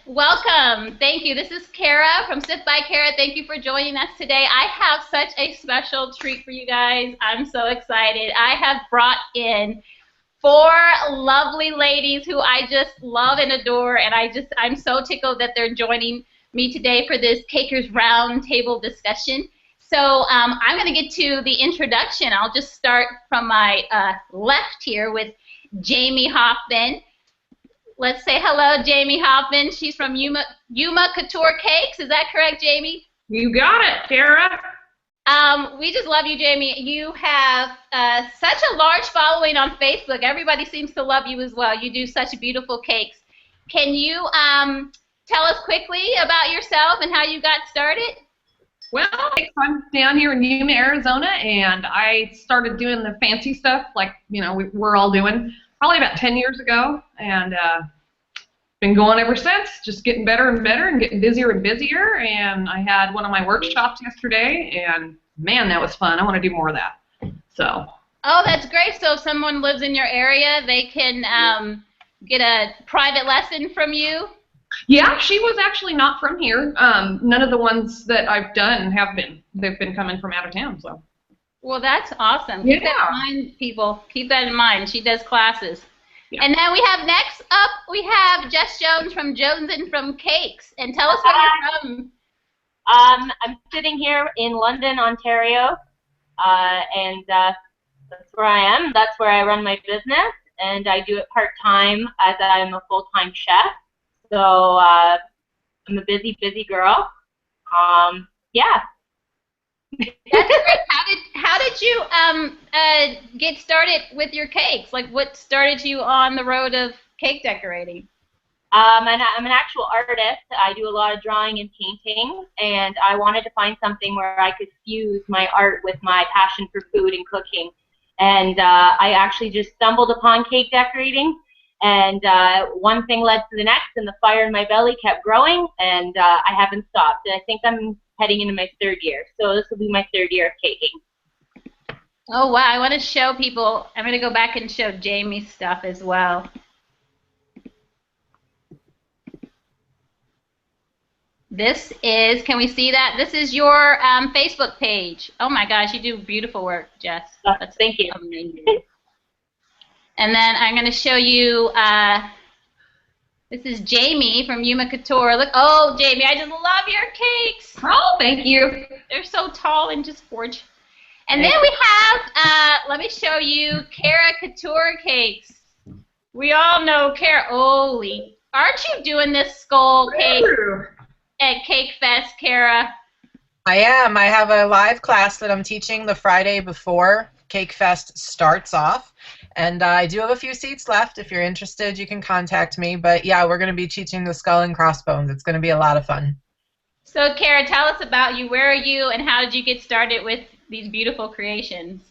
Welcome. Thank you. This is Kara from Sift by Kara. Thank you for joining us today. I have such a special treat for you guys. I'm so excited. I have brought in four lovely ladies who I just love and adore, and I'm so tickled that they're joining me today for this Cakers Roundtable discussion. So I'm going to get to the introduction. I'll just start from my left here with Jamie Hoffman. Let's say hello, Jamie Hoffman. She's from Yuma Couture Cakes. Is that correct, Jamie? You got it, Kara. We just love you, Jamie. You have such a large following on Facebook. Everybody seems to love you as well. You do such beautiful cakes. Can you tell us quickly about yourself and how you got started? Well, I'm down here in Yuma, Arizona, and I started doing the fancy stuff like, we're all doing probably about 10 years ago, and been going ever since, just getting better and better and getting busier and busier. And I had one of my workshops yesterday, and man, that was fun. I want to do more of that. So. Oh, that's great. So if someone lives in your area, they can get a private lesson from you? Yeah, she was actually not from here. None of the ones that I've done have been. They've been coming from out of town, so. Well, that's awesome. Yeah. Keep that in mind, people. Keep that in mind. She does classes. Yeah. And then we have next up, we have Jess Jones from Jonesin from Cakes. And tell us where you're from. I'm sitting here in London, Ontario, and that's where I am. That's where I run my business, and I do it part-time as I'm a full-time chef. So I'm a busy, busy girl. Yeah. That's great. How did you get started with your cakes? Like, what started you on the road of cake decorating? I'm an actual artist. I do a lot of drawing and painting, and I wanted to find something where I could fuse my art with my passion for food and cooking. And I actually just stumbled upon cake decorating, and one thing led to the next, and the fire in my belly kept growing, and I haven't stopped. And I think I'm heading into my third year, so this will be my third year of caking. Oh, wow. I want to show people. I'm going to go back and show Jamie's stuff as well. This is, can we see that? This is your Facebook page. Oh my gosh, you do beautiful work, Jess. Thank you. Amazing. And then I'm going to show you, this is Jamie from Yuma Couture. Look, oh, Jamie, I just love your cakes. Oh, thank you. They're so tall and just gorgeous. And then we have, let me show you, Kara Couture Cakes. We all know Kara. Holy, aren't you doing this skull cake at Cake Fest, Kara? I am. I have a live class that I'm teaching the Friday before Cake Fest starts off. And I do have a few seats left. If you're interested, you can contact me. But yeah, we're going to be teaching the skull and crossbones. It's going to be a lot of fun. So Kara, tell us about you. Where are you and how did you get started with these beautiful creations?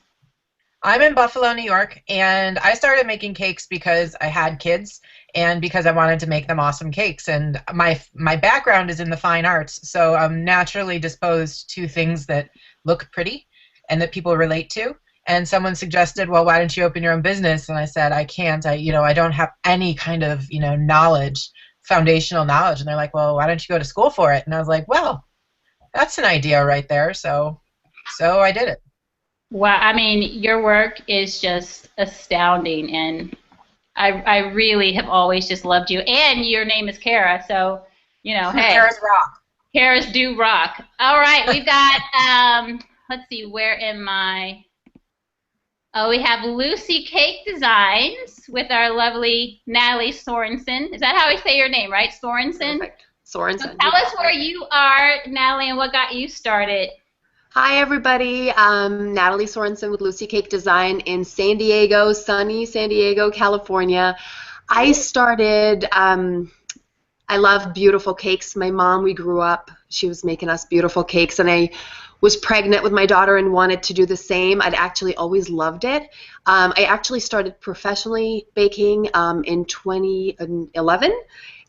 I'm in Buffalo, New York, and I started making cakes because I had kids and because I wanted to make them awesome cakes. And my background is in the fine arts, so I'm naturally disposed to things that look pretty and that people relate to. And someone suggested, well, why don't you open your own business? And I said, I can't. I don't have any kind of, knowledge, foundational knowledge. And they're like, well, why don't you go to school for it? And I was like, well, that's an idea right there. So I did it. Wow, I mean, your work is just astounding, and I really have always just loved you. And your name is Kara, so, hey. Kara's rock. Kara's do rock. All right, we've got, let's see, where am I? Oh, we have Lucy Cake Designs with our lovely Nathalie Sorenson. Is that how I say your name, right? Sorenson? Perfect. Sorenson. So tell us where you are, Nathalie, and what got you started. Hi, everybody. Nathalie Sorenson with Lucy Cake Design in San Diego, sunny San Diego, California. I started, I love beautiful cakes. My mom, we grew up, she was making us beautiful cakes, and I was pregnant with my daughter and wanted to do the same. I'd actually always loved it. I actually started professionally baking in 2011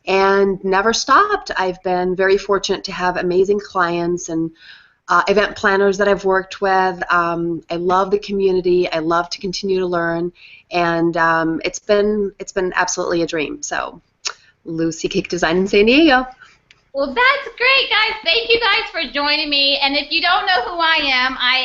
and never stopped. I've been very fortunate to have amazing clients and event planners that I've worked with. I love the community. I love to continue to learn, and it's been absolutely a dream. So Lucy Cake Design in San Diego. Well, that's great, guys. Thank you guys for joining me. And if you don't know who I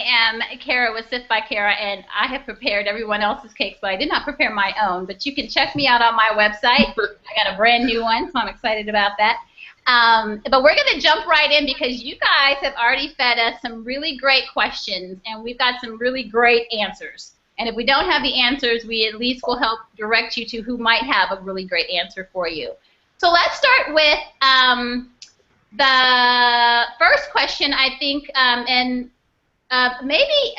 am Kara with Sift by Kara, and I have prepared everyone else's cakes, but I did not prepare my own. But you can check me out on my website. I got a brand new one, so I'm excited about that. But we're going to jump right in because you guys have already fed us some really great questions, and we've got some really great answers. And if we don't have the answers, we at least will help direct you to who might have a really great answer for you. So let's start with the first question, I think, and maybe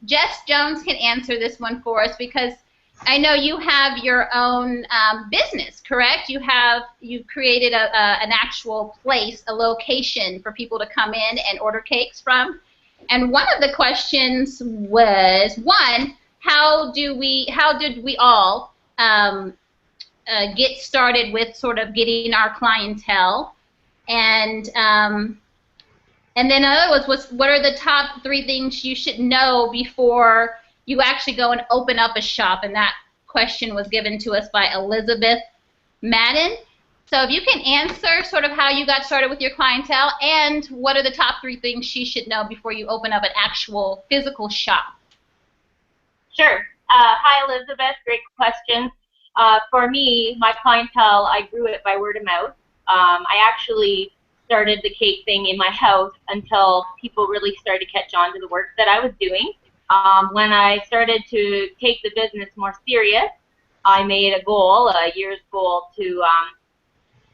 Jess Jones can answer this one for us because I know you have your own business, correct? You've created an actual place, a location for people to come in and order cakes from. And one of the questions was, one, how did we all get started with sort of getting our clientele? And then another was what are the top 3 things you should know before you actually go and open up a shop? And that question was given to us by Elizabeth Madden. So if you can answer sort of how you got started with your clientele and what are the top 3 things she should know before you open up an actual physical shop. Sure. Hi, Elizabeth. Great question. For me, my clientele, I grew it by word of mouth. I actually started the cake thing in my house until people really started to catch on to the work that I was doing. When I started to take the business more serious, I made a goal, a year's goal, to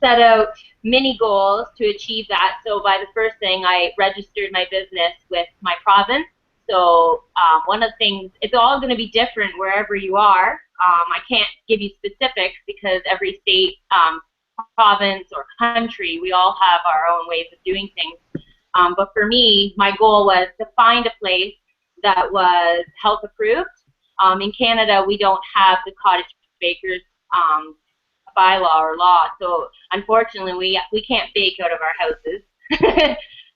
set out mini goals to achieve that. So by the first thing, I registered my business with my province. So one of the things, it's all going to be different wherever you are. I can't give you specifics because every state, province, or country, we all have our own ways of doing things. But for me, my goal was to find a place that was health approved. In Canada, we don't have the cottage bakers bylaw or law, so unfortunately we can't bake out of our houses.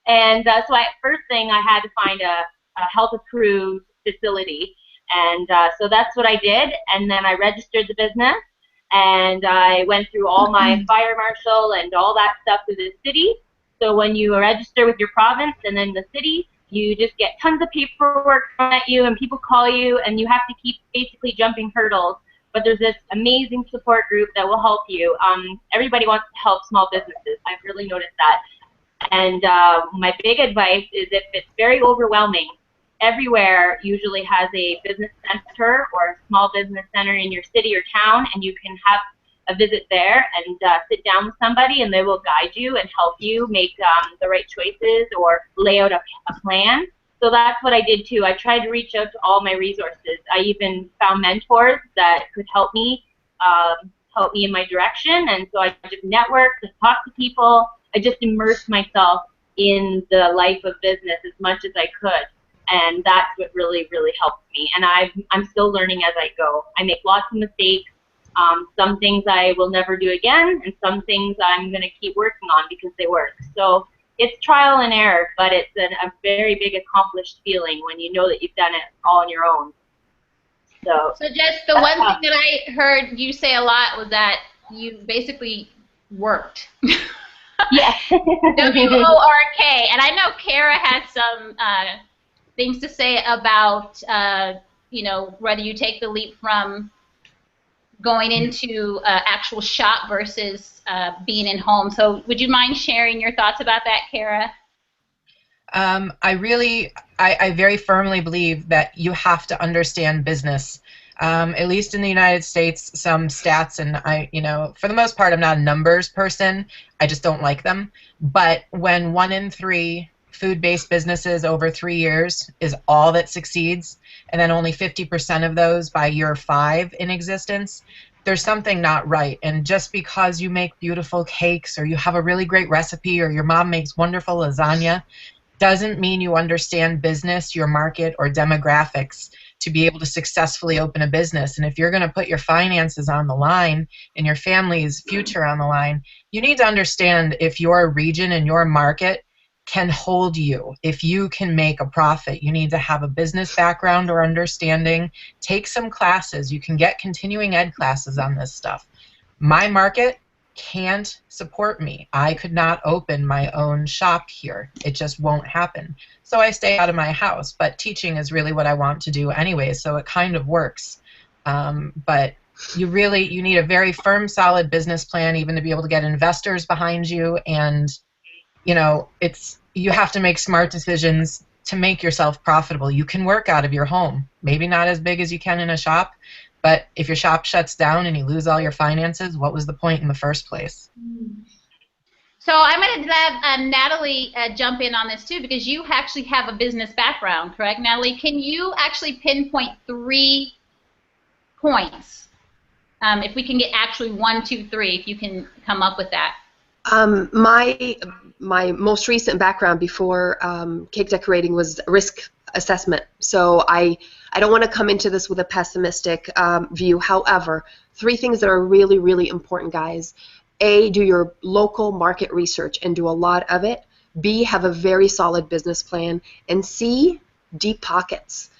And so first thing, I had to find a health approved facility, and so that's what I did. And then I registered the business, and I went through all my fire marshal and all that stuff through the city. So when you register with your province and then the city, you just get tons of paperwork thrown at you, and people call you, and you have to keep basically jumping hurdles. But there's this amazing support group that will help you. Everybody wants to help small businesses. I've really noticed that. And my big advice is, if it's very overwhelming, everywhere usually has a business center or a small business center in your city or town, and you can have a visit there and sit down with somebody, and they will guide you and help you make the right choices or lay out a plan. So that's what I did too. I tried to reach out to all my resources. I even found mentors that could help me in my direction, and so I just networked and talked to people. I just immersed myself in the life of business as much as I could, and that's what really, really helped me. And I'm still learning as I go. I make lots of mistakes. Some things I will never do again, and some things I'm going to keep working on because they work. So it's trial and error, but it's a very big accomplished feeling when you know that you've done it all on your own. So just the one thing that I heard you say a lot was that you basically worked. Yes. W-O-R-K. And I know Kara has some things to say about, whether you take the leap from going into actual shop versus being in home. So would you mind sharing your thoughts about that, Kara? I very firmly believe that you have to understand business. At least in the United States, some stats, and for the most part, I'm not a numbers person. I just don't like them. But when 1 in 3 food-based businesses over 3 years is all that succeeds, and then only 50% of those by year 5 in existence, there's something not right. And just because you make beautiful cakes, or you have a really great recipe, or your mom makes wonderful lasagna, doesn't mean you understand business, your market, or demographics to be able to successfully open a business. And if you're going to put your finances on the line and your family's future on the line, you need to understand if your region and your market can hold you. If you can make a profit, you need to have a business background or understanding. Take some classes. You can get continuing ed classes on this stuff. My market, can't support me. I could not open my own shop here. It just won't happen. So I stay out of my house, but teaching is really what I want to do anyway, so it kind of works. But you need a very firm, solid business plan even to be able to get investors behind you, and you have to make smart decisions to make yourself profitable. You can work out of your home, maybe not as big as you can in a shop, but if your shop shuts down and you lose all your finances, what was the point in the first place? So I'm going to have Nathalie jump in on this too, because you actually have a business background, correct, Nathalie? Can you actually pinpoint 3 points? If we can get actually 1, 2, 3, if you can come up with that. My most recent background before cake decorating was risk assessment. So I don't want to come into this with a pessimistic view. However, 3 things that are really, really important, guys. A, do your local market research and do a lot of it. B, have a very solid business plan. And C, deep pockets.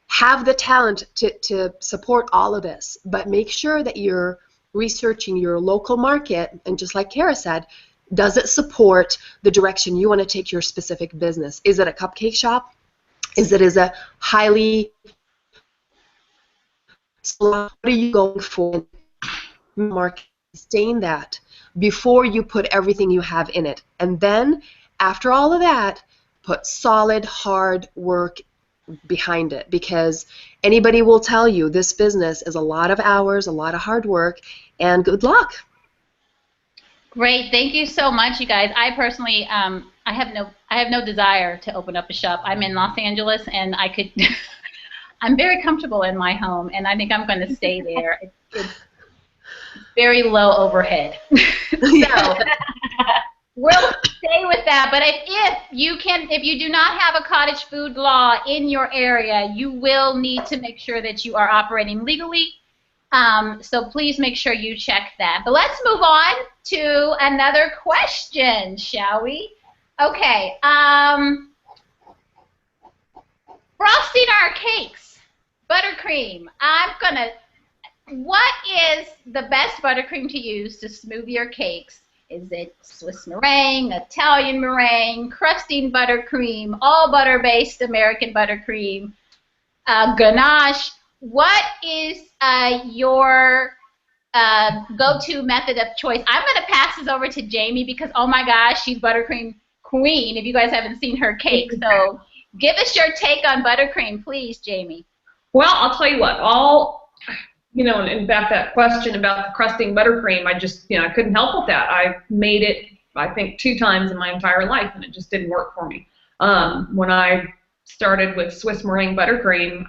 Have the talent to support all of this, but make sure that you're researching your local market, and just like Kara said, does it support the direction you want to take your specific business? Is it a cupcake shop? Is it a highly, what are you going for? Market, sustain that before you put everything you have in it. And then, after all of that, put solid, hard work behind it, because anybody will tell you this business is a lot of hours, a lot of hard work, and good luck. Great, thank you so much, you guys. I personally, I have no desire to open up a shop. I'm in Los Angeles, and I could. I'm very comfortable in my home, and I think I'm going to stay there. It's very low overhead, so we'll stay with that. But if you do not have a cottage food law in your area, you will need to make sure that you are operating legally. So please make sure you check that. But let's move on to another question, shall we? Okay. Frosting our cakes, buttercream. What is the best buttercream to use to smooth your cakes? Is it Swiss meringue, Italian meringue, crusting buttercream, all butter-based American buttercream, ganache? What is your go-to method of choice? I'm going to pass this over to Jamie because, oh my gosh, she's buttercream queen if you guys haven't seen her cake. So give us your take on buttercream, please, Jamie. Well, I'll tell you what, and back that question about the crusting buttercream, I couldn't help with that. I made it, I think, 2 times in my entire life, and it just didn't work for me. When I started with Swiss meringue buttercream,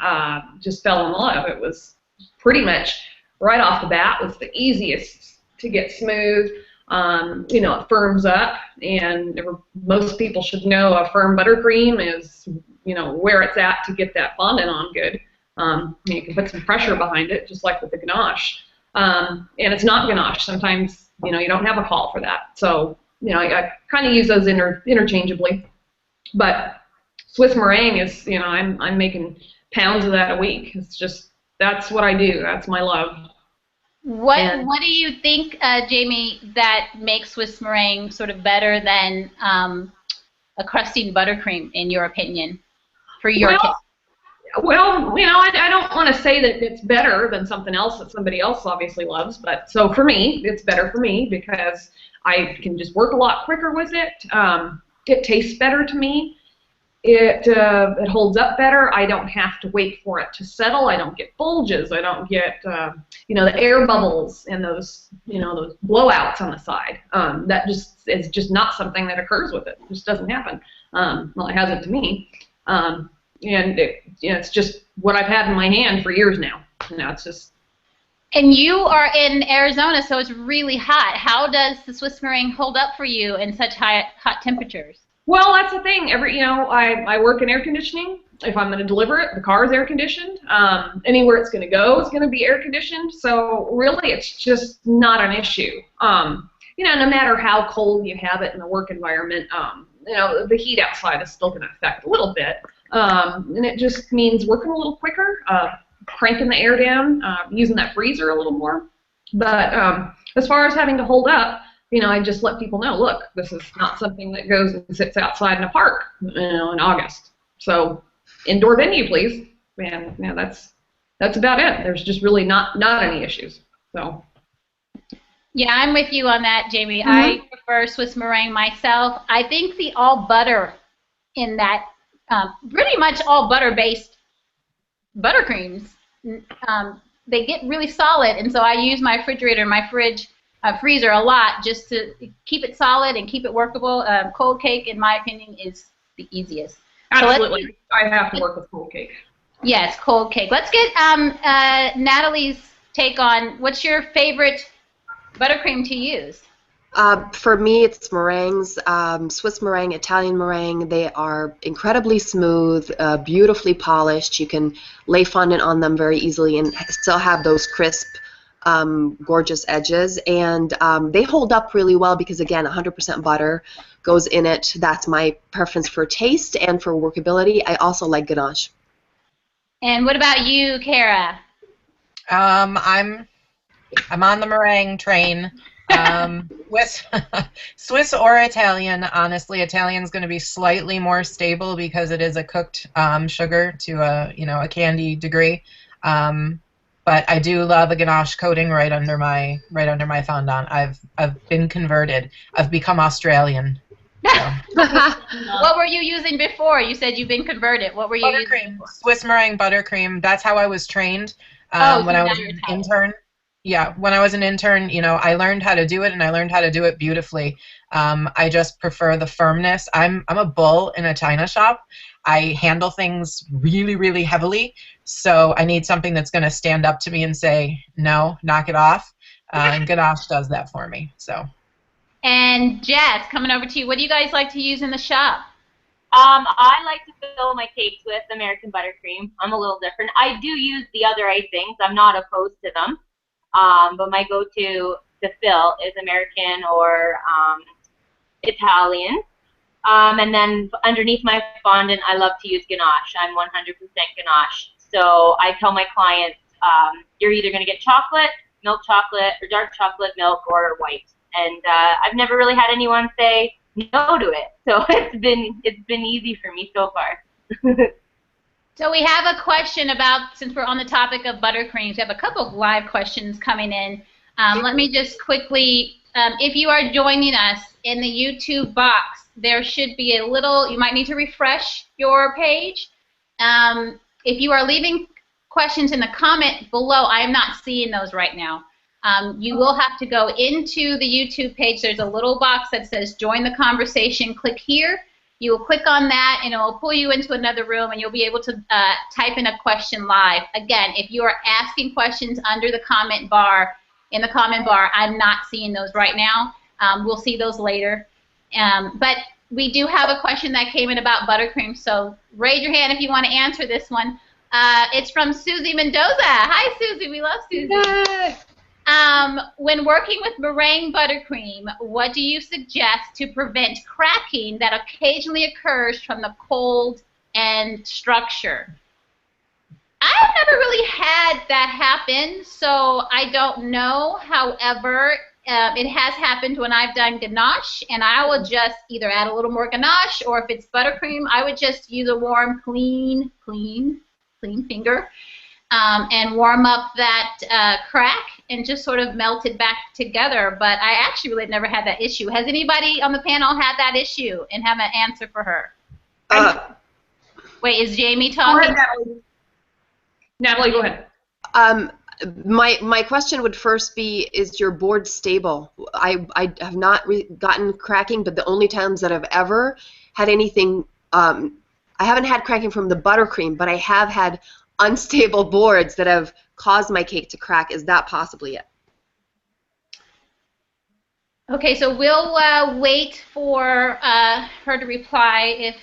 just fell in love. It was pretty much right off the bat was the easiest to get smooth. It firms up, and most people should know a firm buttercream is, where it's at to get that fondant on good. You can put some pressure behind it, just like with the ganache. And it's not ganache. Sometimes, you don't have a call for that. So, I kind of use those interchangeably. But Swiss meringue is, I'm making pounds of that a week. It's just, that's what I do. That's my love. What do you think, Jamie, that makes Swiss meringue sort of better than a crusting buttercream, in your opinion, for your cake? Well, I don't want to say that it's better than something else that somebody else obviously loves, but so for me, it's better for me because I can just work a lot quicker with it. It tastes better to me. It holds up better. I don't have to wait for it to settle. I don't get bulges. I don't get the air bubbles and those those blowouts on the side. That just is just not something that occurs with it. It just doesn't happen. Well, it hasn't to me. And it's just what I've had in my hand for years now. It's just. And you are in Arizona, so it's really hot. How does the Swiss meringue hold up for you in such hot temperatures? Well, that's the thing. I work in air conditioning. If I'm going to deliver it, the car is air conditioned. Anywhere it's going to go is going to be air conditioned. So really, it's just not an issue. No matter how cold you have it in the work environment, the heat outside is still going to affect a little bit. And it just means working a little quicker, cranking the air down, using that freezer a little more. But as far as having to hold up, I just let people know, look, this is not something that goes and sits outside in a park, in August. So indoor venue, please. And that's about it. There's just really not any issues. So. Yeah, I'm with you on that, Jamie. I prefer Swiss meringue myself. I think the all butter in that, pretty much all butter-based buttercreams, they get really solid, and so I use my refrigerator, my freezer a lot just to keep it solid and keep it workable. Cold cake, in my opinion, is the easiest. Absolutely. So I have to work with cold cake. Yes, cold cake. Let's get Nathalie's take on what's your favorite buttercream to use? For me, it's meringues, Swiss meringue, Italian meringue. They are incredibly smooth, beautifully polished. You can lay fondant on them very easily and still have those crisp, gorgeous edges. And they hold up really well because, again, 100% butter goes in it. That's my preference for taste and for workability. I also like ganache. And what about you, Kara? I'm on the meringue train. With Swiss or Italian, honestly, Italian's going to be slightly more stable because it is a cooked sugar to a candy degree. But I do love a ganache coating right under my fondant. I've been converted. I've become Australian. So. What were you using before? You said you've been converted. What were you using before? Swiss meringue buttercream. That's how I was trained when I was an intern. Yeah, when I was an intern, I learned how to do it, and I learned how to do it beautifully. I just prefer the firmness. I'm a bull in a china shop. I handle things really, really heavily, so I need something that's going to stand up to me and say, no, knock it off. And ganache does that for me. So. And Jess, coming over to you, what do you guys like to use in the shop? I like to fill my cakes with American buttercream. I'm a little different. I do use the other icings. I'm not opposed to them. But my go-to to fill is American or Italian. And then underneath my fondant, I love to use ganache. I'm 100% ganache. So I tell my clients, you're either going to get chocolate, milk chocolate, or dark chocolate milk, or white. And I've never really had anyone say no to it. So it's been easy for me so far. So we have a question about, since we're on the topic of buttercreams, we have a couple of live questions coming in. Let me just quickly, if you are joining us in the YouTube box, there should be a little, you might need to refresh your page. If you are leaving questions in the comment below, I am not seeing those right now. You will have to go into the YouTube page. There's a little box that says join the conversation. Click here. You will click on that, and it will pull you into another room, and you'll be able to type in a question live. Again, if you are asking questions under the comment bar, I'm not seeing those right now. We'll see those later. But we do have a question that came in about buttercream, so raise your hand if you want to answer this one. It's from Susie Mendoza. Hi, Susie. We love Susie. Yay. When working with meringue buttercream, what do you suggest to prevent cracking that occasionally occurs from the cold and structure? I've never really had that happen, so I don't know. However, it has happened when I've done ganache, and I will just either add a little more ganache, or if it's buttercream, I would just use a warm, clean finger and warm up that crack and just sort of melt it back together. But I actually really never had that issue. Has anybody on the panel had that issue and have an answer for her? Wait, is Jamie talking? Go ahead, Nathalie, go ahead. My question would first be, is your board stable? I have not gotten cracking, but the only times that I've ever had anything, I haven't had cracking from the buttercream, but I have had unstable boards that have caused my cake to crack. Is that possibly it? Okay, so we'll wait for her to reply.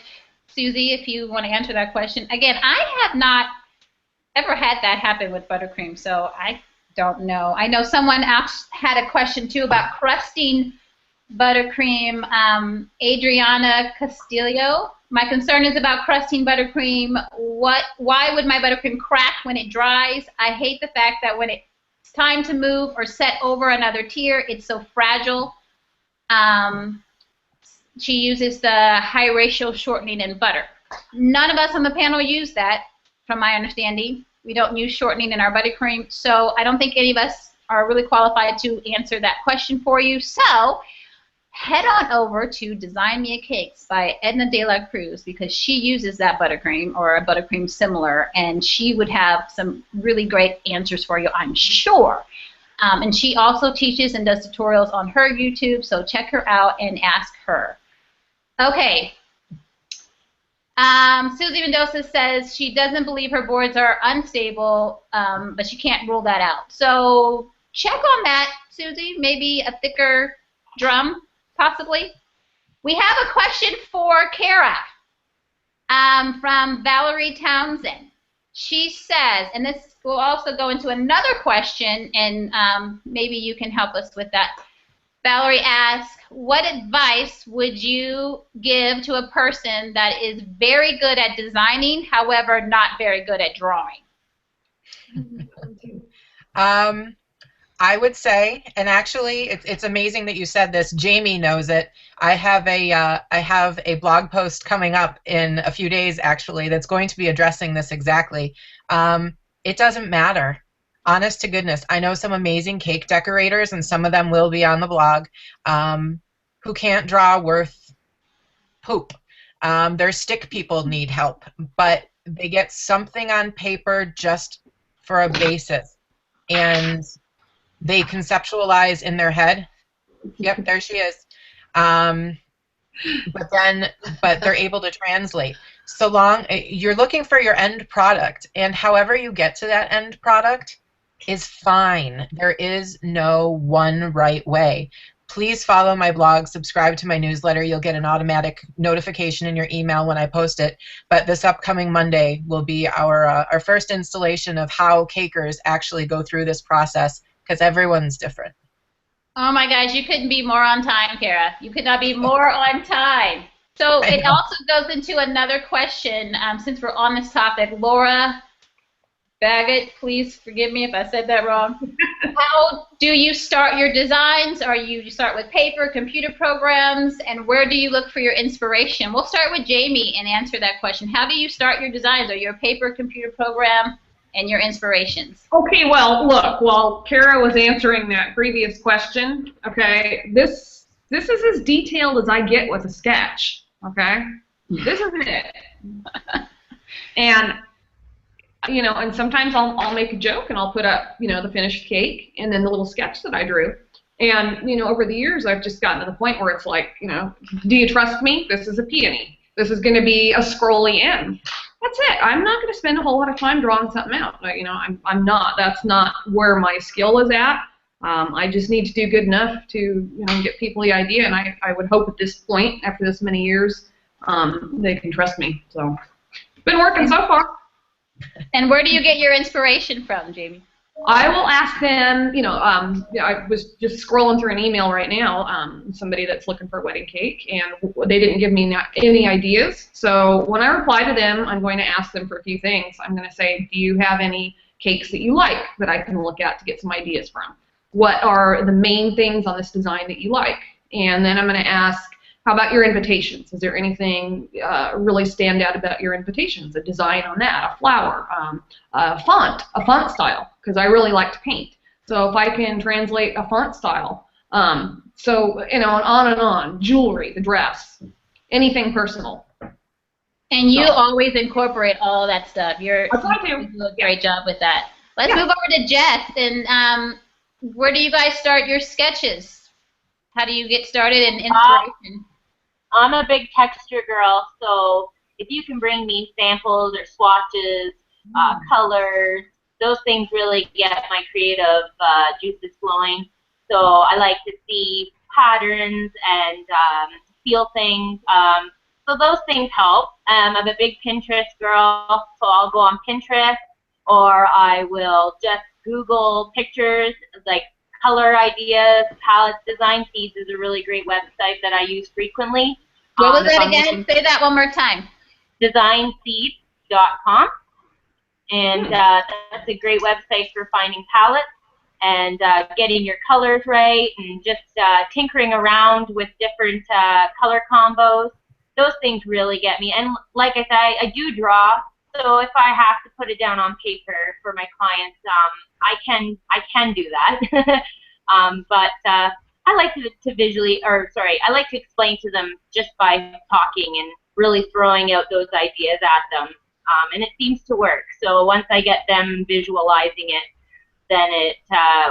Susie, if you want to answer that question. Again, I have not ever had that happen with buttercream, so I don't know. I know someone else had a question too about crusting buttercream. Adriana Castillo. My concern is about crusting buttercream. Why would my buttercream crack when it dries? I hate the fact that when it's time to move or set over another tier. It's so fragile. She uses the high ratio shortening and butter. None of us on the panel use that, from my understanding. We don't use shortening in our buttercream, so I don't think any of us are really qualified to answer that question for you. So head on over to Design Me a Cakes by Edna De La Cruz, because she uses that buttercream or a buttercream similar, and she would have some really great answers for you, I'm sure. And she also teaches and does tutorials on her YouTube, so check her out and ask her. Okay. Susie Mendoza says she doesn't believe her boards are unstable, but she can't rule that out. So check on that, Susie. Maybe a thicker drum, possibly. We have a question for Kara from Valerie Townsend. She says, and this will also go into another question, and maybe you can help us with that. Valerie asks, what advice would you give to a person that is very good at designing, however, not very good at drawing? I would say, and actually, it's amazing that you said this. Jamie knows it. I have a blog post coming up in a few days, actually, that's going to be addressing this exactly. It doesn't matter. Honest to goodness, I know some amazing cake decorators, and some of them will be on the blog, who can't draw worth poop. Their stick people need help, but they get something on paper just for a basis, and they conceptualize in their head. Yep, there she is. But they're able to translate. So long you're looking for your end product, and however you get to that end product is fine. There is no one right way. Please follow my blog, subscribe to my newsletter. You'll get an automatic notification in your email when I post it. But this upcoming Monday will be our first installation of how cakers actually go through this process, because everyone's different. Oh my gosh, you couldn't be more on time, Kara. You could not be more on time. So it also goes into another question, since we're on this topic. Laura Baggett, please forgive me if I said that wrong. How do you start your designs? You start with paper, computer programs, and where do you look for your inspiration? We'll start with Jamie and answer that question. How do you start your designs? Are you a paper, computer program, and your inspirations? Okay, well, look, while Kara was answering that previous question, okay, this is as detailed as I get with a sketch, okay? This is it. And, you know, and sometimes I'll make a joke and I'll put up, you know, the finished cake and then the little sketch that I drew. And, you know, over the years, I've just gotten to the point where it's like, you know, do you trust me? This is a peony. This is going to be a scrolly M. That's it. I'm not going to spend a whole lot of time drawing something out. You know, I'm not. That's not where my skill is at. I just need to do good enough to, you know, get people the idea. And I would hope at this point, after this many years, they can trust me. So it's been working so far. And where do you get your inspiration from, Jamie? I will ask them, you know, I was just scrolling through an email right now, somebody that's looking for a wedding cake, and they didn't give me any ideas. So when I reply to them, I'm going to ask them for a few things. I'm going to say, do you have any cakes that you like that I can look at to get some ideas from? What are the main things on this design that you like? And then I'm going to ask, how about your invitations? Is there anything really stand out about your invitations? A design on that, a flower, a font style, because I really like to paint. So if I can translate a font style, so, you know, and on, jewelry, the dress, anything personal. And you always incorporate all that stuff. You do a great job with that. Let's move over to Jess. And where do you guys start your sketches? How do you get started in inspiration? I'm a big texture girl, so if you can bring me samples or swatches, colors, those things really get my creative juices flowing. So I like to see patterns and feel things. So those things help. I'm a big Pinterest girl, so I'll go on Pinterest, or I will just Google pictures, like color ideas. Palette Design Seeds is a really great website that I use frequently. What was that again? Say that one more time. Designseeds.com. And that's a great website for finding palettes. and getting your colors right, and just tinkering around with different color combos. Those things really get me. And like I said, I do draw, so if I have to put it down on paper for my clients, I can do that. But I like to visually, or sorry, I like to explain to them just by talking and really throwing out those ideas at them. And it seems to work. So once I get them visualizing it, then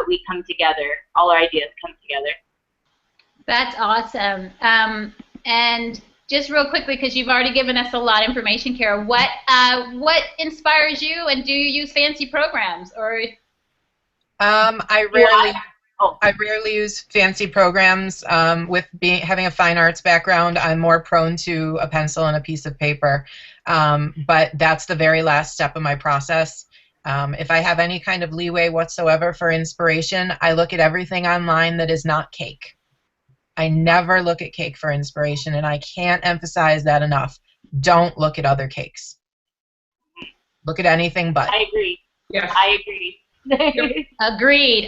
we come together. All our ideas come together. That's awesome. And just real quickly, because you've already given us a lot of information, Kara, what inspires you, and do you use fancy programs? Or I rarely use fancy programs. With having a fine arts background, I'm more prone to a pencil and a piece of paper. But that's the very last step of my process. If I have any kind of leeway whatsoever for inspiration, I look at everything online that is not cake. I never look at cake for inspiration, and I can't emphasize that enough. Don't look at other cakes. Look at anything but. I agree. Yes. I agree. Agreed.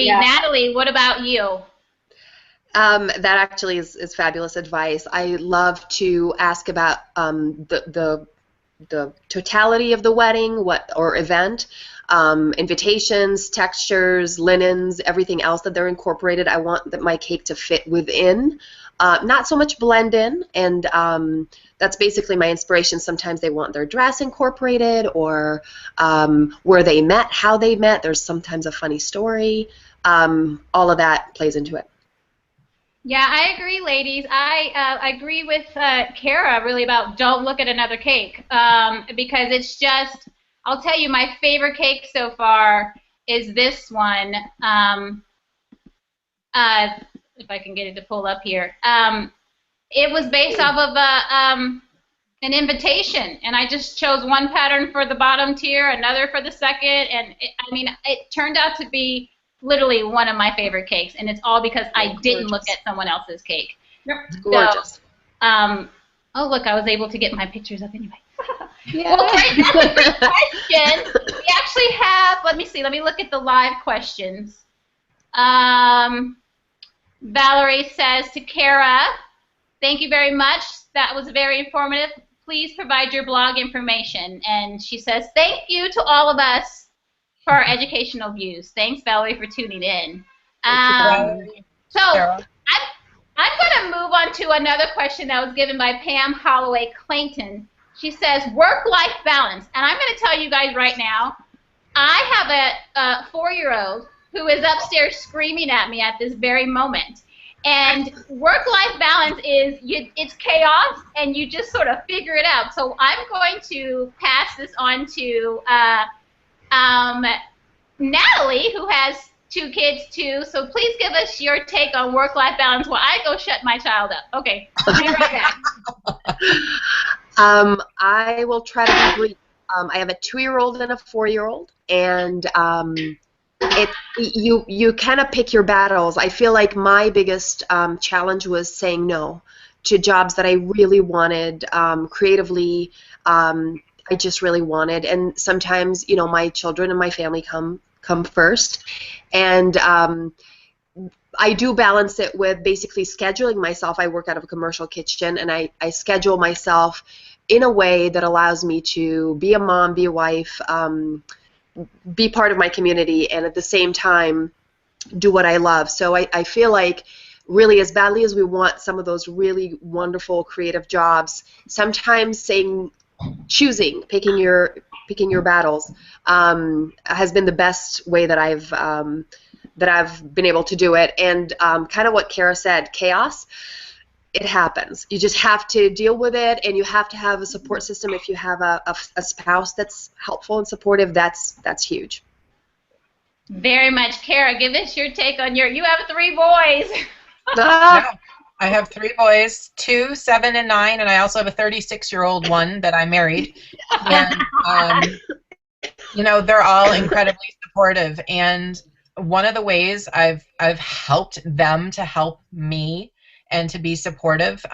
Yeah. Natalie, what about you? That actually is fabulous advice. I love to ask about the totality of the wedding, or event, invitations, textures, linens, everything else that they're incorporated. I want my cake to fit within, not so much blend in, and that's basically my inspiration. Sometimes they want their dress incorporated, or where they met, how they met. There's sometimes a funny story. All of that plays into it. Yeah, I agree, ladies. I agree with Kara really about don't look at another cake, because it's just, I'll tell you, my favorite cake so far is this one. If I can get it to pull up here. It was based off of an invitation, and I just chose one pattern for the bottom tier, another for the second, and it turned out to be literally one of my favorite cakes, and it's all because I didn't look at someone else's cake. Yep. Gorgeous. So, oh look, I was able to get my pictures up anyway. Yeah. Well, great. That's a great question. We actually have, let me look at the live questions. Valerie says to Kara, thank you very much. That was very informative. Please provide your blog information. And she says, thank you to all of us for our educational views. Thanks, Valerie, for tuning in. So I'm going to move on to another question that was given by Pam Holloway Clayton. She says, work-life balance. And I'm going to tell you guys right now, I have a 4-year-old who is upstairs screaming at me at this very moment. And work-life balance is, it's chaos, and you just sort of figure it out. So I'm going to pass this on to Natalie, who has 2 kids too, so please give us your take on work-life balance while I go shut my child up. Okay, I'll be right back. I will try to be brief. I have a 2-year-old and a 4-year-old, and you kind of pick your battles. I feel like my biggest challenge was saying no to jobs that I really wanted, creatively. I just really wanted, and sometimes, my children and my family come first, and I do balance it with basically scheduling myself. I work out of a commercial kitchen, and I schedule myself in a way that allows me to be a mom, be a wife, be part of my community, and at the same time do what I love. So I feel like, really, as badly as we want some of those really wonderful creative jobs, sometimes choosing, picking your battles, has been the best way that I've been able to do it. And kind of what Kara said, chaos, it happens. You just have to deal with it, and you have to have a support system. If you have a spouse that's helpful and supportive, that's huge. Very much. Kara, give us your take on you have 3 boys. Yeah. I have 3 boys, 2, 7, and 9, and I also have a 36-year-old one that I married. And, they're all incredibly supportive. And one of the ways I've helped them to help me and to be supportive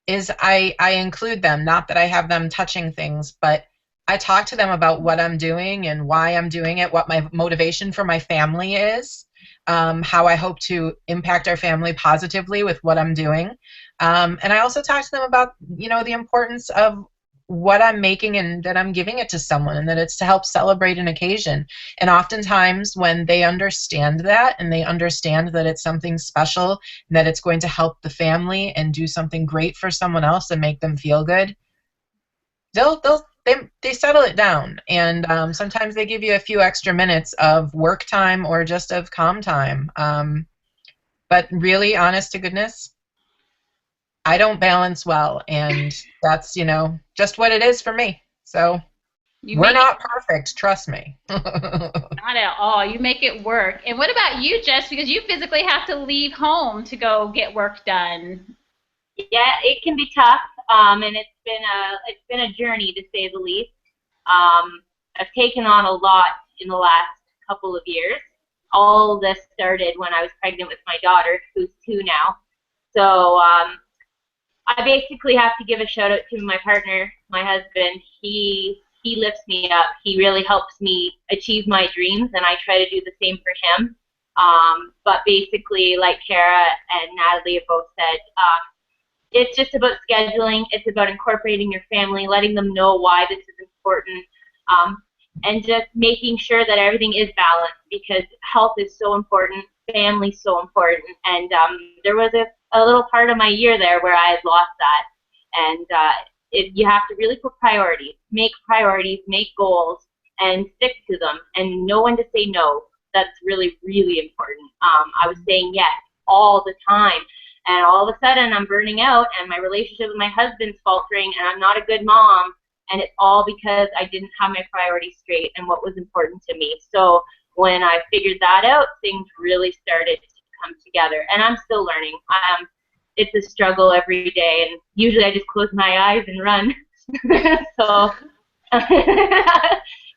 is I include them. Not that I have them touching things, but I talk to them about what I'm doing and why I'm doing it, what my motivation for my family is, how I hope to impact our family positively with what I'm doing. And I also talk to them about, the importance of what I'm making and that I'm giving it to someone and that it's to help celebrate an occasion. And oftentimes when they understand that and they understand that it's something special and that it's going to help the family and do something great for someone else and make them feel good, they settle it down, and sometimes they give you a few extra minutes of work time or just of calm time. But really, honest to goodness, I don't balance well, and that's just what it is for me. So we're not perfect, trust me. Not at all. You make it work. And what about you, Jess? Because you physically have to leave home to go get work done. Yeah, it can be tough, and it's been a journey to say the least. I've taken on a lot in the last couple of years. All this started when I was pregnant with my daughter, who's 2 now. So I basically have to give a shout out to my partner, my husband. He lifts me up. He really helps me achieve my dreams, and I try to do the same for him. But basically, like Kara and Nathalie have both said, it's just about scheduling. It's about incorporating your family, letting them know why this is important, and just making sure that everything is balanced, because health is so important, family is so important. And there was a little part of my year there where I had lost that. And you have to really put priorities, make goals, and stick to them, and know when to say no. That's really, really important. I was saying yes all the time. And all of a sudden, I'm burning out, and my relationship with my husband's faltering, and I'm not a good mom. And it's all because I didn't have my priorities straight and what was important to me. So when I figured that out, things really started to come together. And I'm still learning. It's a struggle every day, and usually I just close my eyes and run. So,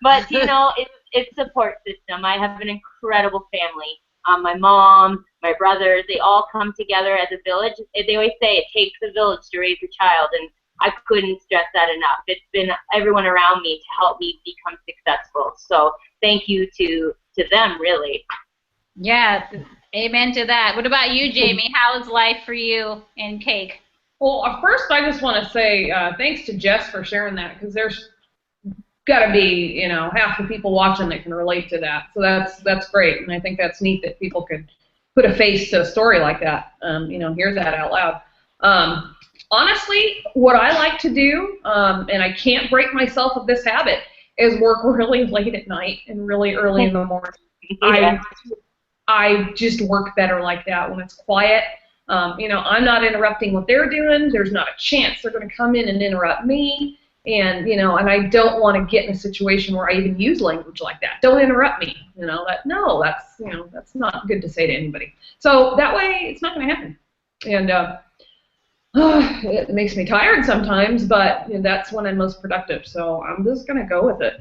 but it's a support system. I have an incredible family. My mom, my brothers, they all come together as a village. They always say it takes a village to raise a child, and I couldn't stress that enough. It's been everyone around me to help me become successful. So thank you to them, really. Yeah, amen to that. What about you, Jamie? How is life for you in cake? Well, first I just want to say thanks to Jess for sharing that, because there's got to be half the people watching that can relate to that. So that's great, and I think that's neat that people could put a face to a story like that. Hear that out loud. Honestly, what I like to do, and I can't break myself of this habit, is work really late at night and really early in the morning. Yeah. I just work better like that when it's quiet. I'm not interrupting what they're doing. There's not a chance they're going to come in and interrupt me. And and I don't want to get in a situation where I even use language like that. Don't interrupt me. That's not good to say to anybody. So that way, it's not going to happen. And it makes me tired sometimes, but that's when I'm most productive. So I'm just going to go with it.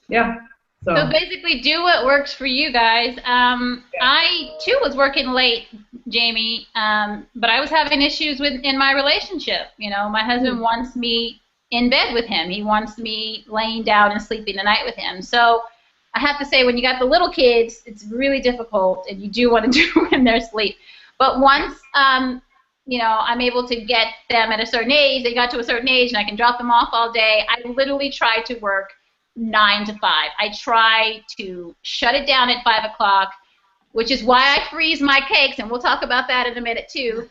Yeah. So basically, do what works for you guys. I too was working late, Jamie, but I was having issues in my relationship. My husband wants me in bed with him. He wants me laying down and sleeping the night with him. So I have to say, when you got the little kids, it's really difficult, and you do want to do in their sleep. But once I'm able to get them at a certain age, they got to a certain age, and I can drop them off all day, I literally try to work 9 to 5. I try to shut it down at 5 o'clock, which is why I freeze my cakes, and we'll talk about that in a minute too.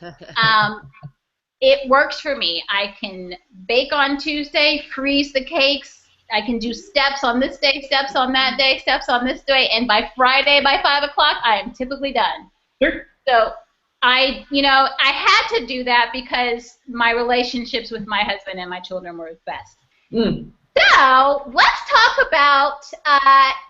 It works for me. I can bake on Tuesday, freeze the cakes. I can do steps on this day, steps on that day, steps on this day, and by Friday, by 5 o'clock, I am typically done. Sure. So I had to do that because my relationships with my husband and my children were the best. So let's talk about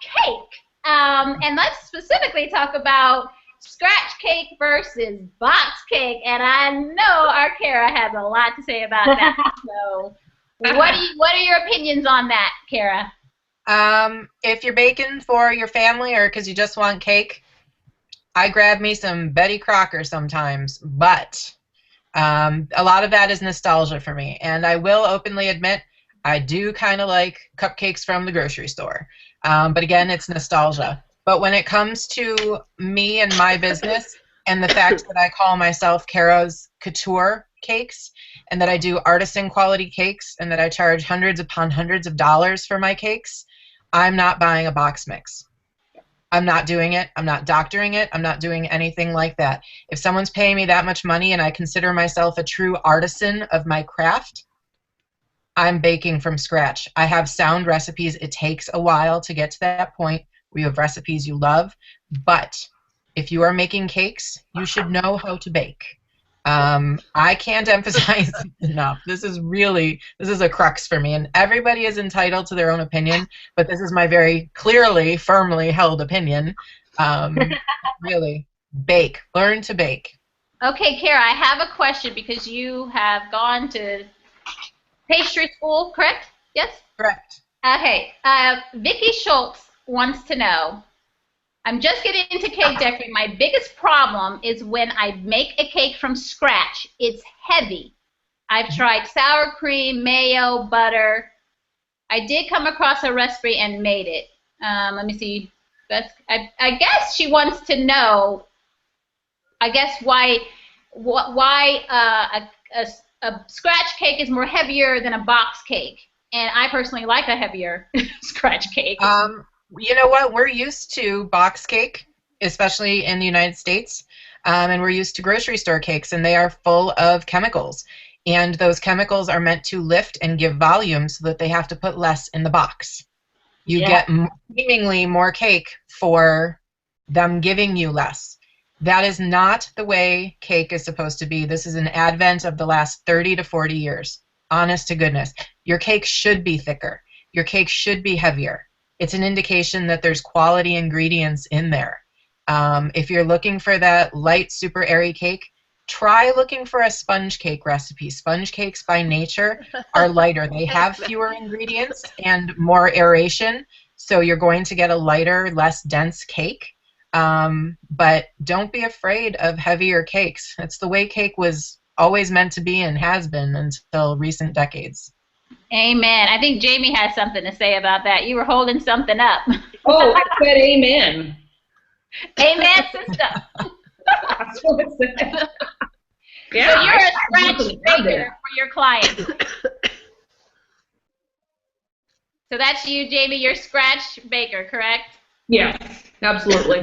cake, and let's specifically talk about scratch cake versus box cake. And I know our Kara has a lot to say about that. So what are your opinions on that, Kara? If you're baking for your family or because you just want cake, I grab me some Betty Crocker sometimes, but a lot of that is nostalgia for me. And I will openly admit, I do kind of like cupcakes from the grocery store. But again, it's nostalgia. But when it comes to me and my business and the fact that I call myself Kara's Couture Cakes and that I do artisan quality cakes and that I charge hundreds upon hundreds of dollars for my cakes, I'm not buying a box mix. I'm not doing it. I'm not doctoring it. I'm not doing anything like that. If someone's paying me that much money and I consider myself a true artisan of my craft, I'm baking from scratch. I have sound recipes. It takes a while to get to that point where you have recipes you love. But if you are making cakes, you should know how to bake. I can't emphasize enough. This is a crux for me, and everybody is entitled to their own opinion, but this is my very clearly, firmly held opinion. Really, bake. Learn to bake. Okay, Kara, I have a question because you have gone to pastry school, correct? Yes? Correct. Okay. Vicky Schultz wants to know, I'm just getting into cake decorating. My biggest problem is when I make a cake from scratch, it's heavy. I've tried sour cream, mayo, butter. I did come across a recipe and made it. Let me see. I guess she wants to know, I guess, why a scratch cake is more heavier than a box cake. And I personally like a heavier scratch cake. You know what? We're used to box cake, especially in the United States, and we're used to grocery store cakes, and they are full of chemicals. And those chemicals are meant to lift and give volume so that they have to put less in the box. You get seemingly more cake for them giving you less. That is not the way cake is supposed to be. This is an advent of the last 30 to 40 years. Honest to goodness. Your cake should be thicker. Your cake should be heavier. It's an indication that there's quality ingredients in there. If you're looking for that light, super airy cake, try looking for a sponge cake recipe. Sponge cakes by nature are lighter. They have fewer ingredients and more aeration, so you're going to get a lighter, less dense cake. But don't be afraid of heavier cakes. It's the way cake was always meant to be and has been until recent decades. Amen. I think Jamie has something to say about that. You were holding something up. Oh, I said amen. Amen, sister. That's what it said. Yeah, so you're a scratch baker for your clients. So that's you, Jamie. You're scratch baker, correct? Yes, absolutely.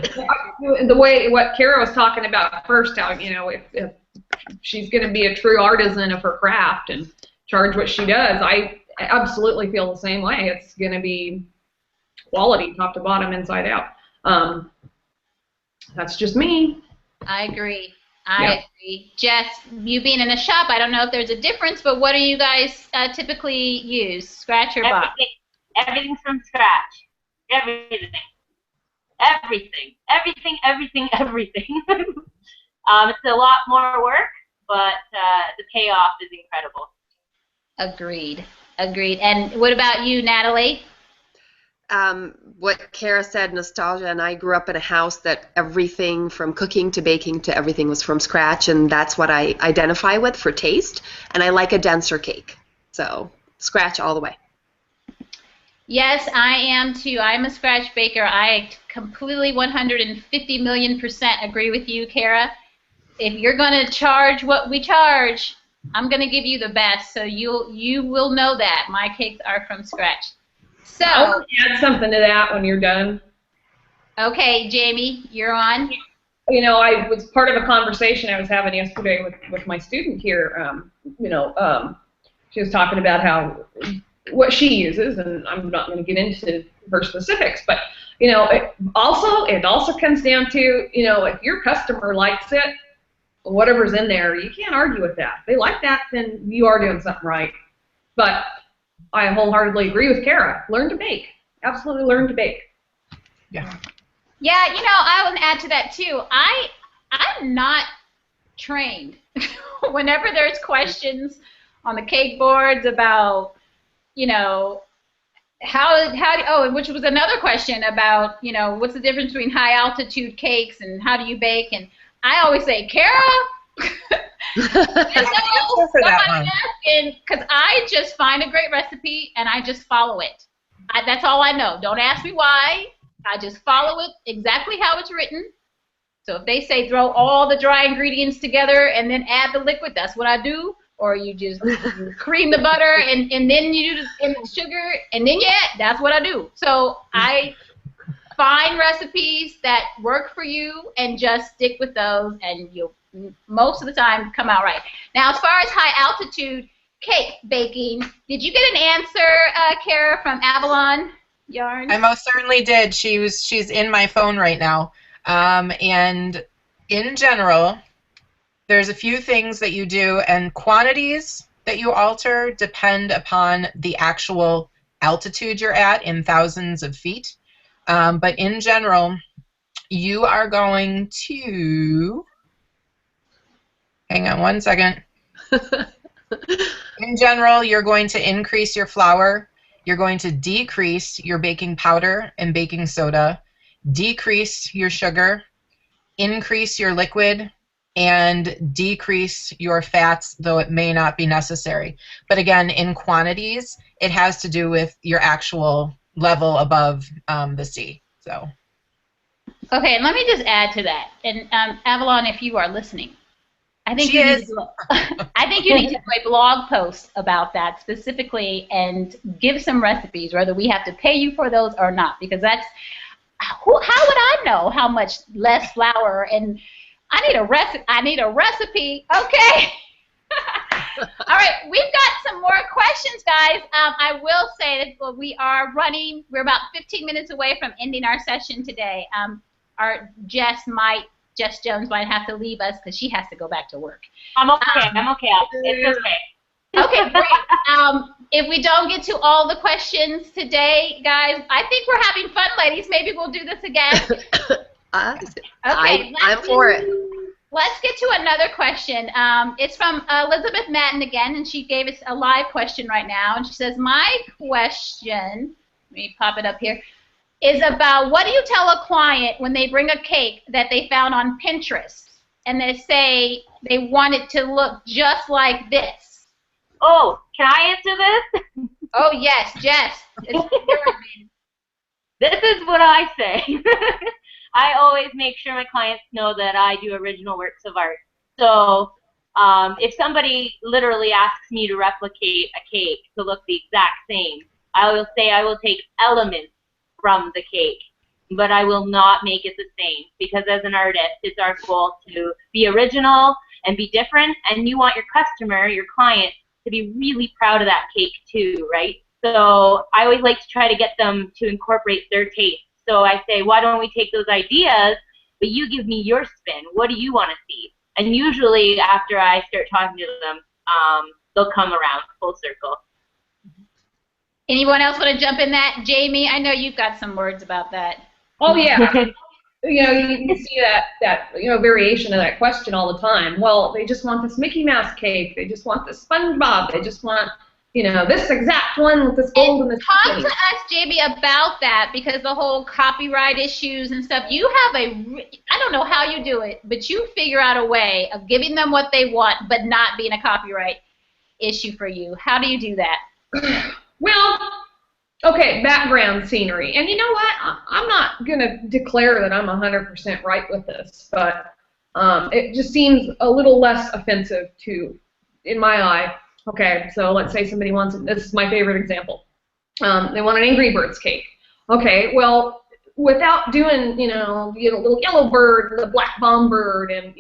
The way what Kara was talking about first, how if she's going to be a true artisan of her craft and charge what she does, I absolutely feel the same way. It's going to be quality, top to bottom, inside out. That's just me. I agree. I agree. Jess, you being in a shop, I don't know if there's a difference, but what do you guys typically use? Scratch or box? Everything's from scratch. Everything. It's a lot more work, but the payoff is incredible. Agreed. And what about you, Natalie? What Kara said, nostalgia, and I grew up in a house that everything from cooking to baking to everything was from scratch, and that's what I identify with for taste, and I like a denser cake. So scratch all the way. Yes, I am too. I'm a scratch baker. I completely 150 million% agree with you, Kara. If you're going to charge what we charge, I'm going to give you the best, so you will know that my cakes are from scratch. So I'll add something to that when you're done. Okay, Jamie, you're on. I was part of a conversation I was having yesterday with my student here. She was talking about what she uses, and I'm not going to get into her specifics, but it also comes down to if your customer likes it, whatever's in there, you can't argue with that. If they like that, then you are doing something right. But I wholeheartedly agree with Kara. Learn to bake. Absolutely learn to bake. Yeah. Yeah, I would add to that too. I'm not trained. Whenever there's questions on the cake boards about, which was another question about, what's the difference between high altitude cakes and how do you bake? And I always say, Kara, go for that somebody one. asking, because I just find a great recipe and I just follow it. That's all I know. Don't ask me why. I just follow it exactly how it's written. So if they say throw all the dry ingredients together and then add the liquid, that's what I do. Or you just cream the butter and then you do the sugar and then you add. That's what I do. So I find recipes that work for you and just stick with those, and you'll most of the time come out right. Now, as far as high altitude cake baking, did you get an answer, Kara, from Avalon Yarn? I most certainly did. She's in my phone right now. And in general, there's a few things that you do, and quantities that you alter depend upon the actual altitude you're at in thousands of feet. But in general, you are going to, hang on one second. In general, you're going to increase your flour. You're going to decrease your baking powder and baking soda, decrease your sugar, increase your liquid, and decrease your fats, though it may not be necessary. But again, in quantities, it has to do with your actual level above the sea. So. Okay, and let me just add to that. And Avalon, if you are listening, I think She you need is. to do I think you need to do a blog post about that specifically and give some recipes, whether we have to pay you for those or not, because that's how would I know how much less flour, and I need a recipe. Okay. All right, we've got some more questions, guys. I will say that we're about 15 minutes away from ending our session today. Our Jess Jones might have to leave us because she has to go back to work. I'm okay. It's okay. Okay, great. If we don't get to all the questions today, guys, I think we're having fun, ladies. Maybe we'll do this again. Okay, I'm for it. Let's get to another question. It's from Elizabeth Madden again, and she gave us a live question right now. And she says, my question, let me pop it up here, is about what do you tell a client when they bring a cake that they found on Pinterest and they say they want it to look just like this? Oh, can I answer this? Oh, yes, Jess. This is what I say. I always make sure my clients know that I do original works of art. So if somebody literally asks me to replicate a cake to look the exact same, I will say I will take elements from the cake, but I will not make it the same, because as an artist, it's our goal to be original and be different, and you want your customer, your client, to be really proud of that cake too, right? So I always like to try to get them to incorporate their taste. So I say, why don't we take those ideas, but you give me your spin. What do you want to see? And usually after I start talking to them, they'll come around full circle. Anyone else want to jump in that? Jamie, I know you've got some words about that. Oh yeah. You can see that variation of that question all the time. Well, they just want this Mickey Mouse cake. They just want this SpongeBob. They just want, this exact one with this gold and this. Talk to us, Jamie, about that, because the whole copyright issues and stuff. You have I don't know how you do it, but you figure out a way of giving them what they want, but not being a copyright issue for you. How do you do that? Well, okay, background scenery. And you know what? I'm not going to declare that I'm 100% right with this, but it just seems a little less offensive in my eye. Okay, so let's say somebody wants, this is my favorite example. They want an Angry Birds cake. Okay, well, without doing, little yellow bird and the black bomb bird and,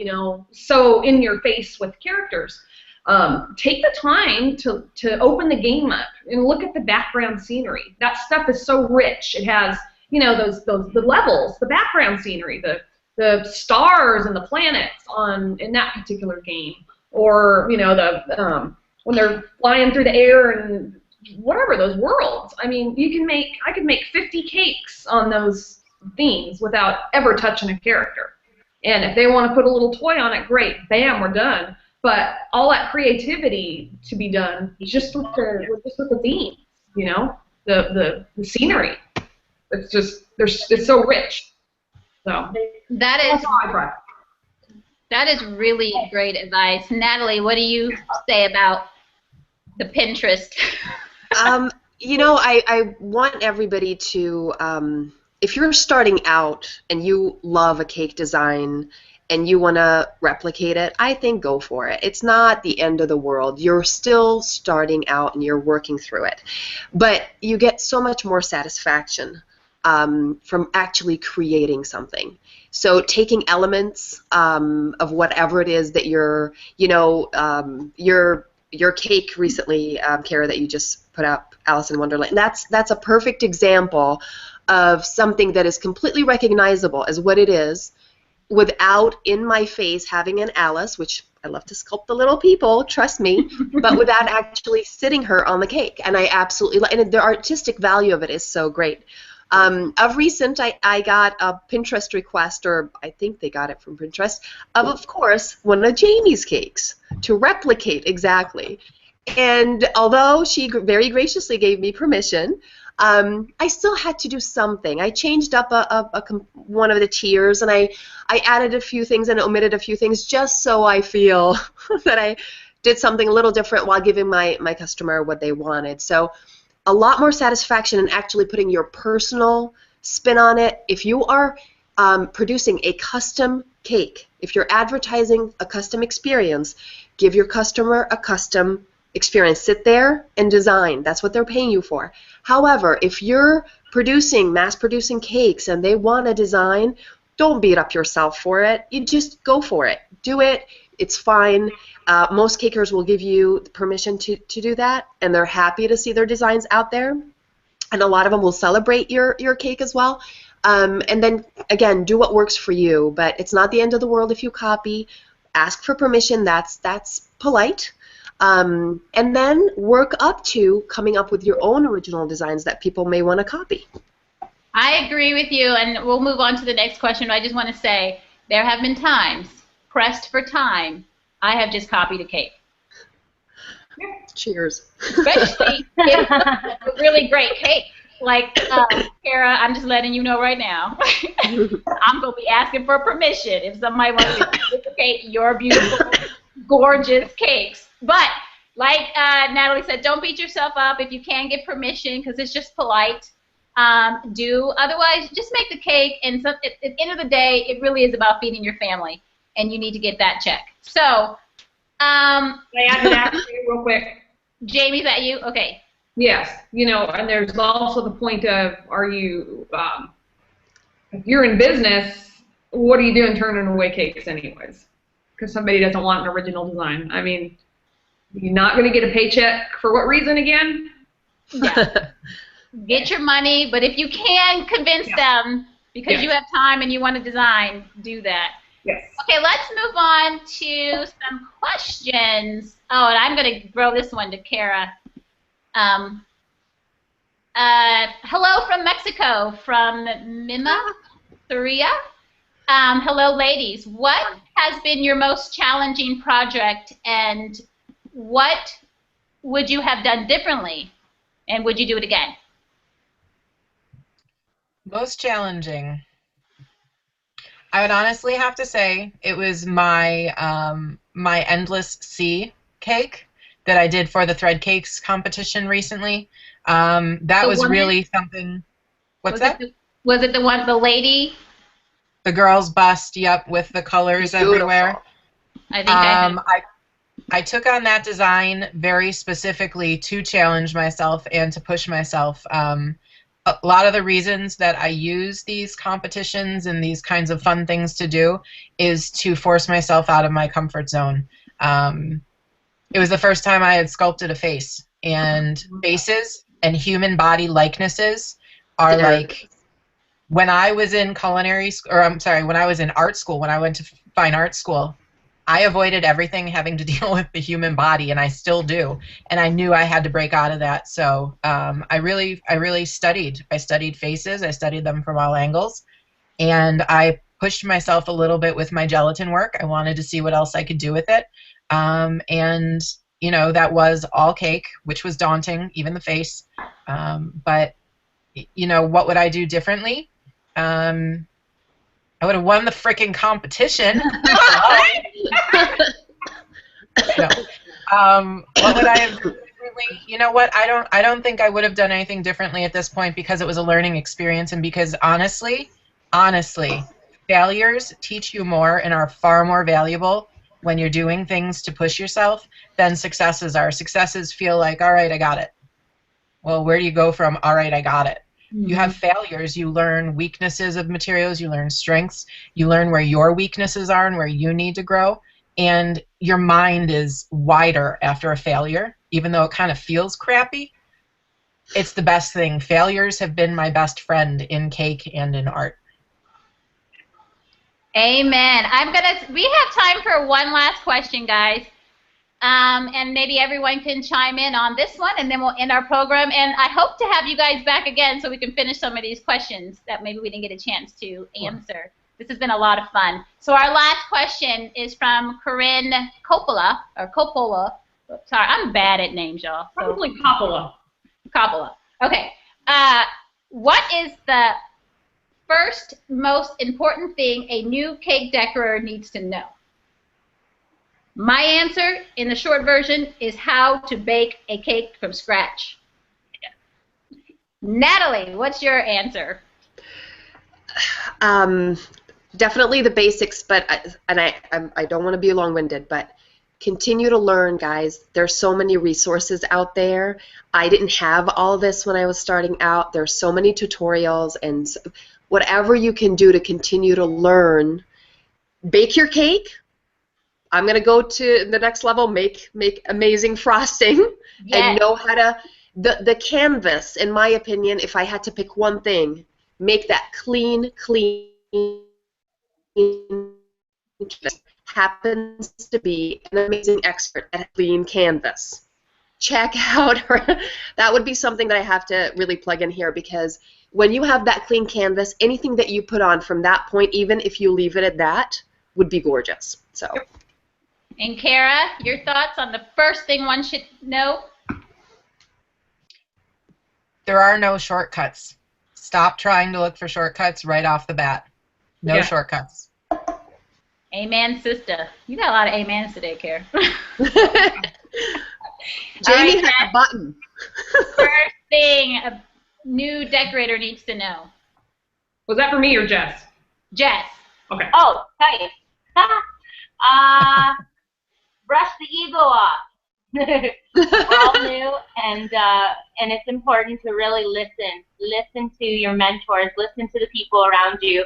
so in your face with characters. Take the time to open the game up and look at the background scenery. That stuff is so rich. It has, the levels, the background scenery, the stars and the planets in that particular game, or when they're flying through the air and whatever, those worlds. I mean, I could make 50 cakes on those themes without ever touching a character. And if they want to put a little toy on it, great, bam, we're done. But all that creativity to be done just with the themes, the scenery. It's so rich. So that is That is really great advice. Natalie, what do you say about the Pinterest? You know, I want everybody to, if you're starting out and you love a cake design and you want to replicate it, I think go for it. It's not the end of the world. You're still starting out and you're working through it. But you get so much more satisfaction from actually creating something. So taking elements of whatever it is that you're, you know, your cake recently, Kara, that you just put up, Alice in Wonderland. That's a perfect example of something that is completely recognizable as what it is, without in my face having an Alice, which I love to sculpt the little people, trust me, but without actually sitting her on the cake. And I absolutely and the artistic value of it is so great. Of recent, I got a Pinterest request, or I think they got it from Pinterest, of course, one of Jamie's cakes to replicate exactly. And although she very graciously gave me permission, I still had to do something. I changed up one of the tiers, and I added a few things and omitted a few things just so I feel that I did something a little different while giving my customer what they wanted. So a lot more satisfaction in actually putting your personal spin on it. If you are producing a custom cake, if you're advertising a custom experience, give your customer a custom experience. Sit there and design. That's what they're paying you for. However, if you're mass producing cakes and they want a design, don't beat up yourself for it. You just go for it. Do it. It's fine. Most cakers will give you permission to do that, and they're happy to see their designs out there. And a lot of them will celebrate your cake as well. And then, again, do what works for you. But it's not the end of the world if you copy. Ask for permission. That's polite. And then work up to coming up with your own original designs that people may want to copy. I agree with you, and we'll move on to the next question. I just want to say there have been times, pressed for time, I have just copied a cake. Cheers. Especially if it's a really great cake. Like, Kara, I'm just letting you know right now. I'm going to be asking for permission if somebody wants to duplicate your beautiful, gorgeous cakes. But, like Natalie said, don't beat yourself up if you can get permission, because it's just polite. Otherwise, just make the cake, and at the end of the day, it really is about feeding your family, and you need to get that check. So, Can I add to that real quick? Jamie, is that you? Okay. Yes, you know, and there's also the point of, are you, if you're in business, what are you doing turning away cakes anyways? Because somebody doesn't want an original design. I mean, you're not going to get a paycheck for what reason again? Yeah. Get your money, but if you can convince them, because you have time and you want to design, do that. Yes. Okay, let's move on to some questions. Oh, and I'm going to throw this one to Kara. Hello from Mexico, from Mima Soria. Hello, ladies. What has been your most challenging project, and what would you have done differently, and would you do it again? Most challenging. I would honestly have to say it was my my Endless Sea cake that I did for the Thread Cakes competition recently. That was really something. What's that? Was it the lady? The girl's bust, yep, with the colors everywhere. I think I took on that design very specifically to challenge myself and to push myself. A lot of the reasons that I use these competitions and these kinds of fun things to do is to force myself out of my comfort zone. It was the first time I had sculpted a face, and faces and human body likenesses are like, when I was in when I was in art school, when I went to fine art school, I avoided everything having to deal with the human body, and I still do. And I knew I had to break out of that. So I really studied. I studied faces. I studied them from all angles, and I pushed myself a little bit with my gelatin work. I wanted to see what else I could do with it. And you know, that was all cake, which was daunting, even the face. But you know, what would I do differently? I would have won the freaking competition. No. What would I have done differently? You know what? I don't think I would have done anything differently at this point because it was a learning experience, and because honestly, failures teach you more and are far more valuable when you're doing things to push yourself than successes are. Successes feel like, all right, I got it. Well, where do you go from, all right, I got it? You have failures, you learn weaknesses of materials, you learn strengths, you learn where your weaknesses are and where you need to grow, and your mind is wider after a failure, even though it kind of feels crappy. It's the best thing. Failures have been my best friend in cake and in art. Amen. We have time for one last question, guys. And maybe everyone can chime in on this one, and then we'll end our program. And I hope to have you guys back again so we can finish some of these questions that maybe we didn't get a chance to answer. This has been a lot of fun. So our last question is from Corinne Coppola, or Coppola. Sorry, I'm bad at names, y'all. Probably Coppola. Coppola. Okay. What is the first most important thing a new cake decorator needs to know? My answer, in the short version, is how to bake a cake from scratch. Nathalie, what's your answer? Definitely the basics, but I don't want to be long-winded, but continue to learn, guys. There's so many resources out there. I didn't have all this when I was starting out. There's so many tutorials, and whatever you can do to continue to learn. Bake your cake. I'm going to go to the next level, make amazing frosting, and know how to, the canvas, in my opinion, if I had to pick one thing, make that clean happens to be an amazing expert at clean canvas. Check out her. That would be something that I have to really plug in here, because when you have that clean canvas, anything that you put on from that point, even if you leave it at that, would be gorgeous. So. And Kara, your thoughts on the first thing one should know? There are no shortcuts. Stop trying to look for shortcuts right off the bat. No shortcuts. Amen, sister. You got a lot of amens today, Kara. Jamie has a button. First thing a new decorator needs to know. Was that for me or Jess? Jess. Okay. Oh, okay. Brush the ego off. We're all new, and it's important to really listen to your mentors, listen to the people around you,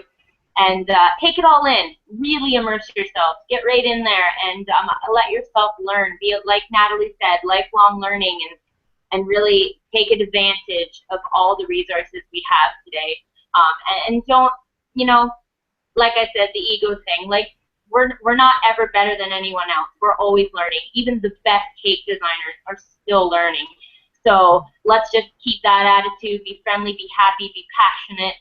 and take it all in. Really immerse yourself. Get right in there and let yourself learn. Be, like Nathalie said, lifelong learning, and really take advantage of all the resources we have today. And don't, like I said, the ego thing. Like, we're not ever better than anyone else. We're always learning. Even the best cake designers are still learning. So let's just keep that attitude. Be friendly, be happy, be passionate,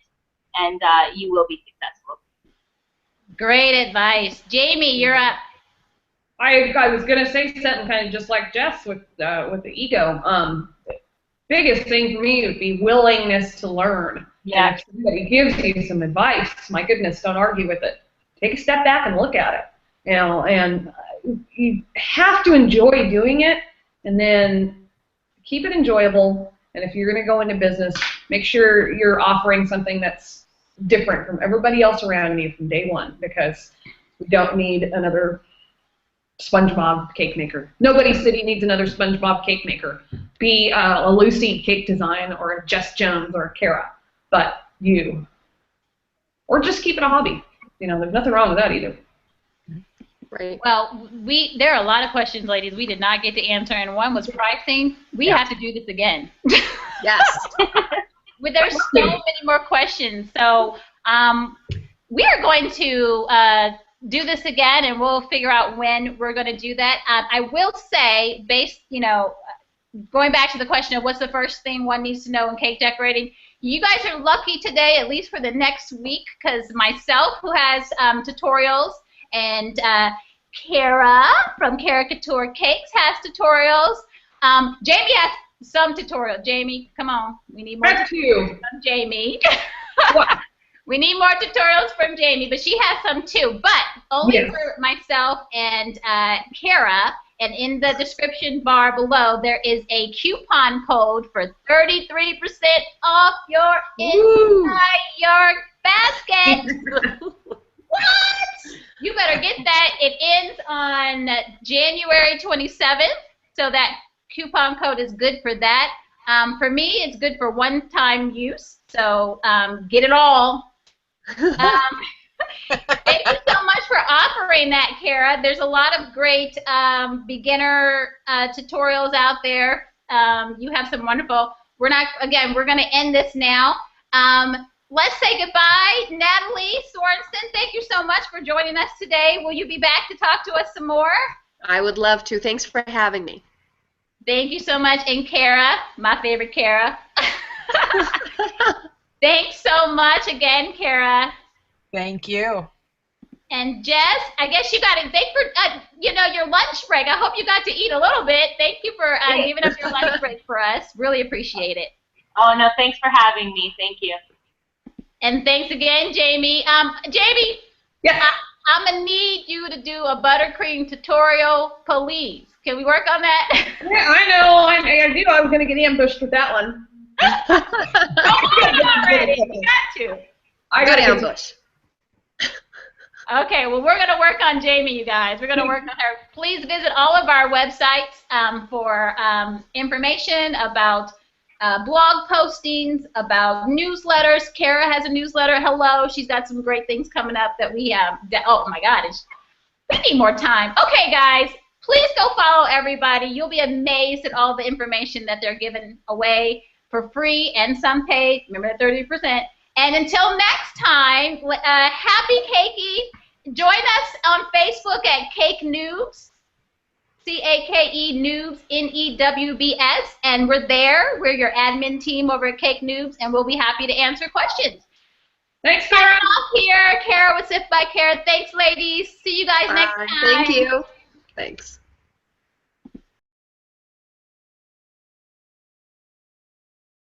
and you will be successful. Great advice. Jamie, you're up. I was going to say something kind of just like Jess with the ego. Biggest thing for me would be willingness to learn. Yeah. And if somebody gives you some advice, my goodness, don't argue with it. Take a step back and look at it, and you have to enjoy doing it, and then keep it enjoyable. And if you're going to go into business, make sure you're offering something that's different from everybody else around you from day one, because we don't need another SpongeBob cake maker. Nobody's city needs another SpongeBob cake maker. Be a Lucy cake design, or a Jess Jones, or a Kara, but you. Or just keep it a hobby. There's nothing wrong with that either. Right. Well, there are a lot of questions, ladies, we did not get to answer, and one was pricing. We have to do this again. Yes. There's so many more questions. So we are going to do this again, and we'll figure out when we're going to do that. I will say, going back to the question of what's the first thing one needs to know in cake decorating, you guys are lucky today, at least for the next week, because myself, who has tutorials, and Kara from Couture Cakes has tutorials. Jamie has some tutorial. Jamie, come on. We need more Back to you. from Jamie. What? We need more tutorials from Jamie, but she has some too, but only for myself and Kara. And in the description bar below, there is a coupon code for 33% off your entire basket. What? You better get that. It ends on January 27th, so that coupon code is good for that. For me, it's good for one-time use, so get it all. Thank you so much for offering that, Kara. There's a lot of great beginner tutorials out there. You have some wonderful. We're going to end this now. Let's say goodbye. Nathalie Sorenson, thank you so much for joining us today. Will you be back to talk to us some more? I would love to. Thanks for having me. Thank you so much. And Kara, my favorite Kara. Thanks so much again, Kara. Thank you. And Jess, I guess you got to thank for your lunch break. I hope you got to eat a little bit. Thank you for giving up your lunch break for us. Really appreciate it. Oh no, thanks for having me. Thank you. And thanks again, Jamie. Jamie, yeah. I'm gonna need you to do a buttercream tutorial, please. Can we work on that? Yeah, I know. I knew I was gonna get ambushed with that one. Come on already. You got to. I got ambush. Okay, well, we're going to work on Jamie, you guys. We're going to work on her. Please visit all of our websites for information about blog postings, about newsletters. Kara has a newsletter. Hello. She's got some great things coming up that we have. Oh, my God. We need more time. Okay, guys. Please go follow everybody. You'll be amazed at all the information that they're giving away for free and some paid. Remember the 30%. And until next time, happy cakey. Join us on Facebook at Cake Noobs, C-A-K-E Noobs, N-E-W-B-S, and we're there. We're your admin team over at Cake Noobs, and we'll be happy to answer questions. Thanks, Kara. Off here, Kara with Sift by Kara. Thanks, ladies. See you guys next time. Thank you. Thanks.